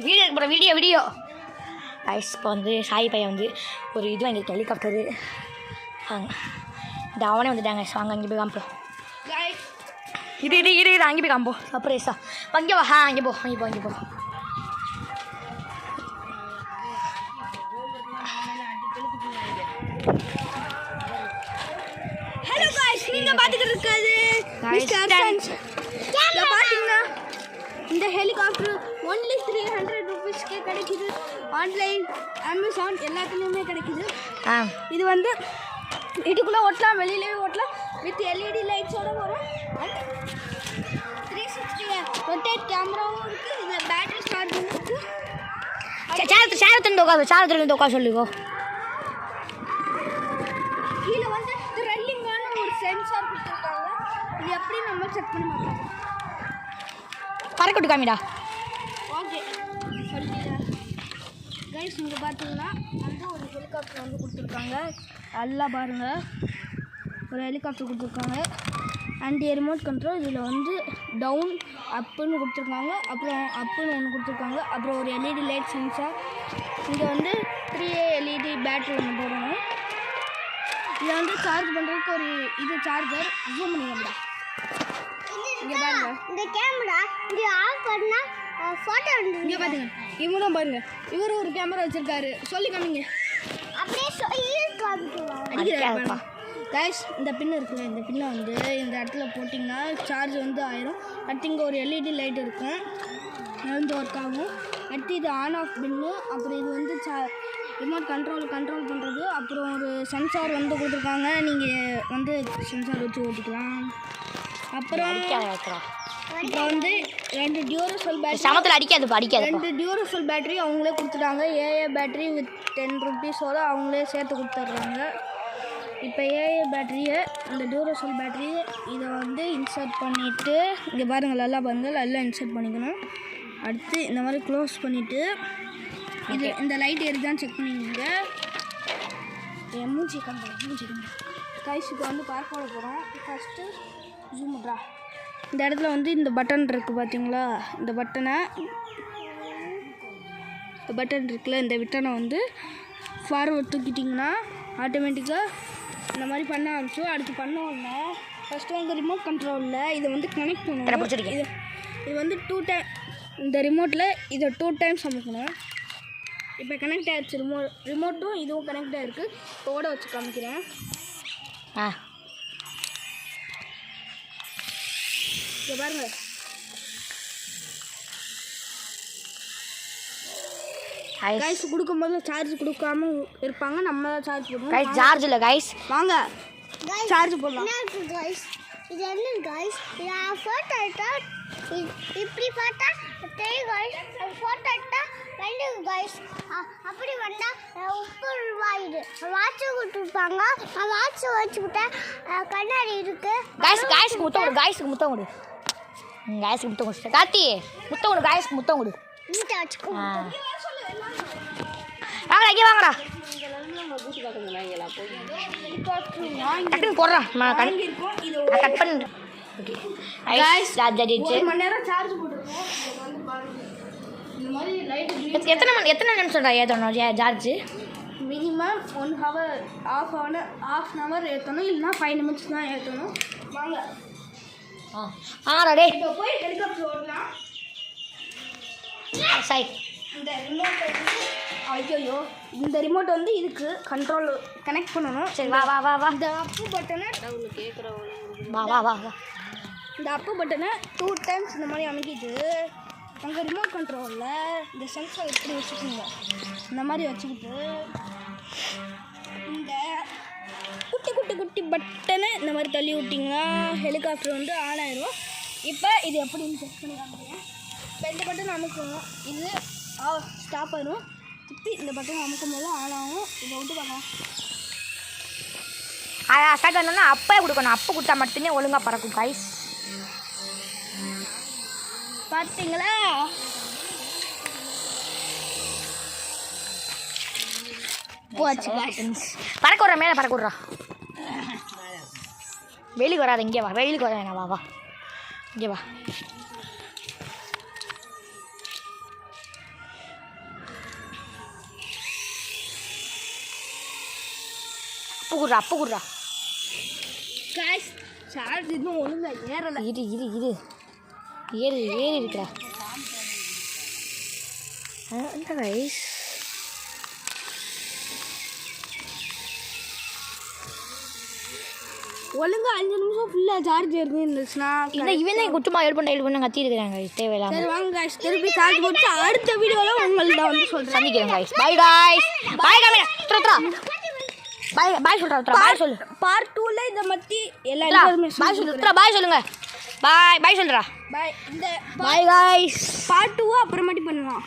Video போகிற video guys. இப்போ வந்து சாய் பையன் வந்து ஒரு இது வாங்கியிருக்கேன், ஹெலிகாப்டரு. இந்த அவனே வந்துட்டாங்க. வாங்க அங்கே போய் காமிப்போம். இது அங்கே போய் காமிப்போம். சர்ப்ரைஸா அங்கே வா. அங்கே போ. ஹலோ गाइस, நீங்க பாத்துக்கிட்டு இருக்கிறது மிஸ்டர் சன்ஸ். இங்க பாத்தீங்கன்னா இந்த ஹெலிகாப்டர் only 300 ரூபீஸ்க்கு கிடைக்குது. ஆன்லைன் அமேசான் எல்லாத்துலயுமே கிடைக்குது. இது வந்து இதுக்குள்ள ஓட்டலாம், வெளியிலவே ஓட்டலாம். வித் LED லைட்ஸோட வரும். 360 ரொட்டேட் கேமராவும் இருக்கு. இதுல பேட்டரி சார்ஜிங் இருக்கு. சாரத்துல உட்கார சொல்லுங்க. கீழே வந்து த்ரெல்லிங்கான ஒரு சென்சார் கொடுத்துருக்காங்க. இது எப்படி நம்ம செக் பண்ணி பார்க்கலாம். பறக்கட்டு காமிடா. ஓகே சொல்லிட்டேன் கைஸ். இங்கே பார்த்தீங்கன்னா வந்து ஒரு ஹெலிகாப்டர் வந்து கொடுத்துருக்காங்க. நல்லா பாருங்கள், ஒரு ஹெலிகாப்டர் கொடுத்துருக்காங்க. And remote control. இதில் வந்து டவுன் அப்புன்னு கொடுத்துருக்காங்க, அப்புறம் அப்புன்னு ஒன்று கொடுத்துருக்காங்க, அப்புறம் ஒரு LED லைட் சென்சார். இங்கே வந்து 3A LED பேட்ரி ஒன்று போடணும். இதை வந்து சார்ஜ் பண்ணுறதுக்கு ஒரு இது சார்ஜர். ஜூம் பண்ணிக்கா. இங்கே பாருங்க, இந்த கேமரா இங்கே ஆஃப் பண்ணால் ஃபோட்டோ வந்து இங்கே பாருங்க. இவரும் பாருங்க, இவரும் ஒரு கேமரா வச்சுருக்காரு. சொல்லி காமிங்க. அப்படியே அடிக்கிறாருப்பா கைஸ். இந்த பின்னு இருக்குல்ல, இந்த பின்னை வந்து இந்த இடத்துல போட்டிங்கன்னா சார்ஜ் வந்து ஆயிரும். அடுத்து இங்கே ஒரு LED லைட் இருக்கும், வந்து ஒர்க் ஆகும். அடுத்து இது ஆன் ஆஃப் பின்னு. அப்புறம் இது வந்து ரிமோட் கண்ட்ரோல் பண்ணுறது. அப்புறம் ஒரு சென்சார் வந்து கொடுத்துருக்காங்க. நீங்கள் வந்து சென்சார் வச்சு ஓட்டிக்கலாம். அப்புறம் இப்போ வந்து 2 டியூரசெல் பேட்டரி. சமத்தில் அடிக்காது. 2 டியூரசெல் பேட்டரி அவங்களே கொடுத்துட்டாங்க. AA பேட்டரி வித் 10 ரூபீஸோடு அவங்களே சேர்த்து கொடுத்துட்றாங்க. இப்போ AA பேட்டரியை, இந்த டியூரசெல் பேட்டரி இதை வந்து இன்சர்ட் பண்ணிவிட்டு இங்கே பாருங்கள், நல்லா பாருங்கள், நல்லா இன்சர்ட் பண்ணிக்கணும். அடுத்து இந்த மாதிரி க்ளோஸ் பண்ணிவிட்டு இது இந்த லைட் எரிதான் செக் பண்ணிக்கோங்க. மூஞ்சி கைஸுக்கு வந்து பார்க் பண்ண போகிறோம். ஃபஸ்ட்டு ஜூம் பண்ணுறா. இந்த இடத்துல வந்து இந்த பட்டன் இருக்குது பார்த்தீங்களா, இந்த பட்டன் இருக்குல்ல, இந்த பட்டனை வந்து ஃபார்வர்ட் தூக்கிட்டிங்கன்னா ஆட்டோமேட்டிக்காக இந்த மாதிரி பண்ண ஆரம்பிச்சோம். அடுத்து பண்ண உடனே ஃபஸ்ட்டு உங்கள் ரிமோட் கண்ட்ரோலில் இதை வந்து கனெக்ட் பண்ணணும். இது வந்து 2 டைம் இந்த ரிமோட்டில் இதை 2 டைம்ஸ் அமைக்கணும். இப்போ கனெக்ட் ஆகிடுச்சு. ரிமோட்டும் இதுவும் கனெக்ட் ஆகிருக்கு. ஓட வச்சு காமிக்கிறேன். இங்கே பாருங்க, கைஸ் கொடுக்கும்போது சார்ஜ் கொடுக்காம இருப்பாங்க. நம்ம தான் சார்ஜ் போடுவோம். கைஸ் சார்ஜ் இல்லை கைஸ், வாங்க சார்ஜ் போடலாம். இது என்ன கைஸ், நான் ஃபோட்டோ எடுத்தா இப்படி பார்த்தா கைஸ், ஃபோட்டோ எடுத்தா ரெண்டு கைஸ். அப்படி வந்தால் 30 ரூபாய். வாட்சு கொடுத்துருப்பாங்க. நான் வாட்சு வச்சுக்கிட்டேன். கண்ணாடி இருக்கு. காய்ஸ்க்கு முத்தம் கொடு. காய்ஸ்க்கு முத்தம் கொடு. கார்த்தி முத்தம் கொடு. காய்ஸ்க்கு முத்தம் கொடு. நீட்டா வச்சுக்கோ. வாங்கடா, இங்கே வாங்கடா. டக்குன்னு போடுறான். நான் கட் பண்ணு. ஓகே गाइस, சார்ஜ் ஆயிடுச்சு. 1 மணி நேரம் சார்ஜ் போட்டுருக்கோம். இந்த மாதிரி லைட் எத்தனை நிமிஷம் ஏற்றணும் charge? Minimum 1 hour, half an hour ஏற்றணும். இல்லைனா 5 நிமிஷம் தான் ஏற்றணும். வாங்க டே இப்போ போய் ஹெலிகாப்டர் ஓடலாம். சரி, இந்த ரிமோட் வந்து ஐயோ, இந்த ரிமோட் வந்து இதுக்கு கண்ட்ரோல் கனெக்ட் பண்ணணும். சரி, வா. இந்த அப்பு பட்டனை வா. இந்த அப்பு பட்டனை 2 டைம்ஸ் இந்த மாதிரி அமைக்கிட்டு உங்கள் ரிமோட் கண்ட்ரோலில் இந்த சென்சார் எப்படி வச்சுக்கோங்க. இந்த மாதிரி வச்சுக்கிட்டு இந்த குட்டி பட்டனை இந்த மாதிரி தள்ளி விட்டிங்கன்னா ஹெலிகாப்டர் வந்து ஆன் ஆயிடும். இப்போ இது எப்படின்னு செக் பண்ணி காமிக்கிறேன். இப்போ இந்த பட்டன் அமுக்கணும், இது ஸ்டாப் ஆயிடும். திருப்பி இந்த பட்டன் அமுக்கும் போது ஆன் ஆகும். இதை விட்டு பார்க்கலாம். ஸ்டார்ட் பண்ணோன்னா அப்பே கொடுக்கணும். அப்போ கொடுத்தா மட்டுமே ஒழுங்காக பறக்கும் கைஸ். பார்த்தீங்களா? பறக்க விட்ற, மேலே பறக்க விட்றா. வெயிலுக்கு வராது. இங்கே வா, வெயிலுக்கு வர வேணாம். வா இங்கே வா. அப்போ குடுறா காய்ஸ் சார்ஜ் இன்னும் ஒழுங்காக ஏறலை. இரு ஏறி இருக்குடா. இந்த கைஸ் ஒழுங்கா 5 நிமிஷம் ஃபுல்லாக சார்ஜ் இருந்துச்சுன்னா இவன் தான் குட்டுமா ஹெல்ப் பண்ண கத்தி இருக்கிறாங்க தேவையில்லாம. சரி வாங்க காய்ஸ், திருப்பி சார்ஜ் போட்டு அடுத்த வீடியோவில் உங்கள்கிட்ட வந்து சொல்கிறேன். சந்திக்கிறேன் கைஸ். Bye guys. பாய் காமிடா. த்ரா பாய் சொல்றா. பாய் சொல்லு. பார்ட் 2ல இதை பற்றி எல்லா பாய் சொல்லு. பாய் சொல்லுங்க. பாய் சொல்றா. பாய். இந்த பாய் கைஸ். பார்ட் 2 அப்புறமாட்டி பண்ணலாம்.